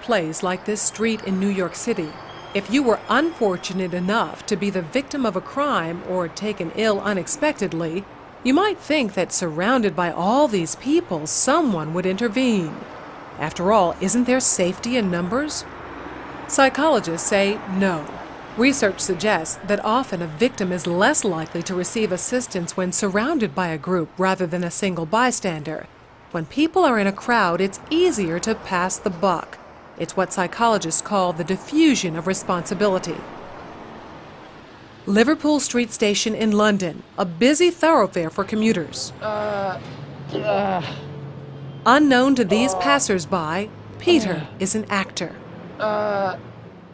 place like this street in New York City, if you were unfortunate enough to be the victim of a crime or taken ill unexpectedly, you might think that surrounded by all these people, someone would intervene. After all, isn't there safety in numbers? Psychologists say no. Research suggests that often a victim is less likely to receive assistance when surrounded by a group rather than a single bystander. When people are in a crowd, it's easier to pass the buck. It's what psychologists call the diffusion of responsibility. Liverpool Street Station in London, a busy thoroughfare for commuters. Unknown to these passers-by, Peter is an actor.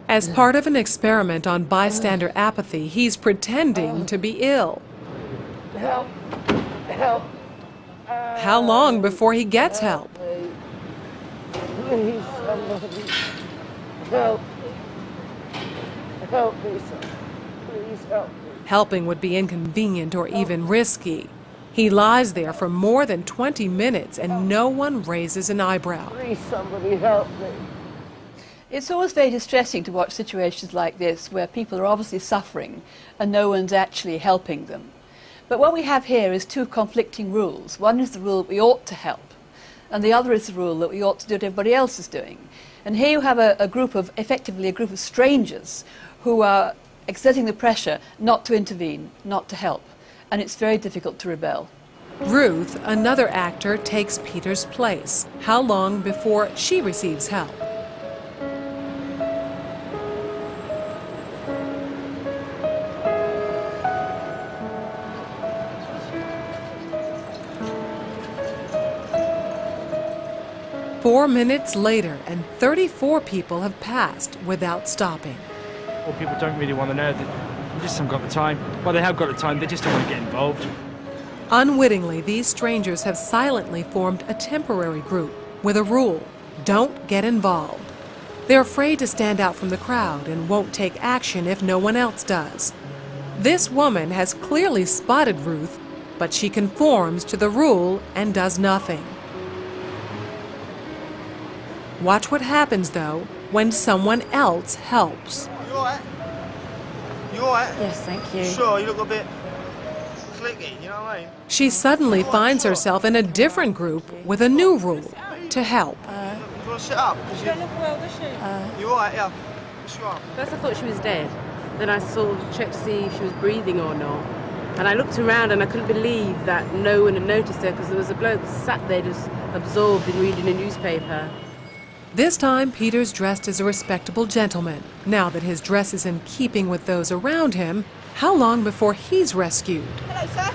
As part of an experiment on bystander apathy, he's pretending to be ill. Help! Help! How long before he gets help? Please, somebody. Help! Help me, sir. Please help me. Helping would be inconvenient or even risky. He lies there for more than 20 minutes and no one raises an eyebrow. Please, somebody help me. It's always very distressing to watch situations like this where people are obviously suffering and no one's actually helping them. But what we have here is two conflicting rules. One is the rule that we ought to help, and the other is the rule that we ought to do what everybody else is doing. And here you have effectively a group of strangers who are exerting the pressure not to intervene, not to help. And it's very difficult to rebel. Ruth, another actor, takes Peter's place. How long before she receives help? Four minutes later, and 34 people have passed without stopping. Well, people don't really want to know. They just haven't got the time. Well, they have got the time, they just don't want to get involved. Unwittingly, these strangers have silently formed a temporary group with a rule: don't get involved. They're afraid to stand out from the crowd and won't take action if no one else does. This woman has clearly spotted Ruth, but she conforms to the rule and does nothing. Watch what happens, though, when someone else helps. You all right? You all right? Yes, thank you. Sure, you look a bit clicky, you know what I mean? She suddenly finds herself in a different group with a new rule: to help. You want to sit up? She don't look well, does she? You all right? Yeah. What's wrong? First I thought she was dead. Then I sort of checked to see if she was breathing or not. And I looked around and I couldn't believe that no one had noticed her, because there was a bloke sat there just absorbed in reading a newspaper. This time, Peter's dressed as a respectable gentleman. Now that his dress is in keeping with those around him, how long before he's rescued? Hello, sir.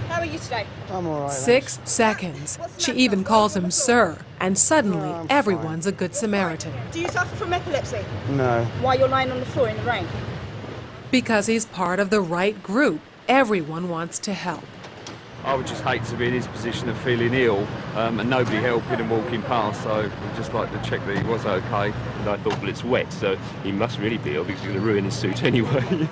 How are you today? I'm all right. 6 seconds. She even calls him sir, and suddenly everyone's a good Samaritan. Do you suffer from epilepsy? No. Why you're lying on the floor in the rain? Because he's part of the right group. Everyone wants to help. I would just hate to be in his position of feeling ill and nobody helping and walking past, so I'd just like to check that he was okay. And I thought, well, it's wet, so he must really be ill because he's going to ruin his suit anyway.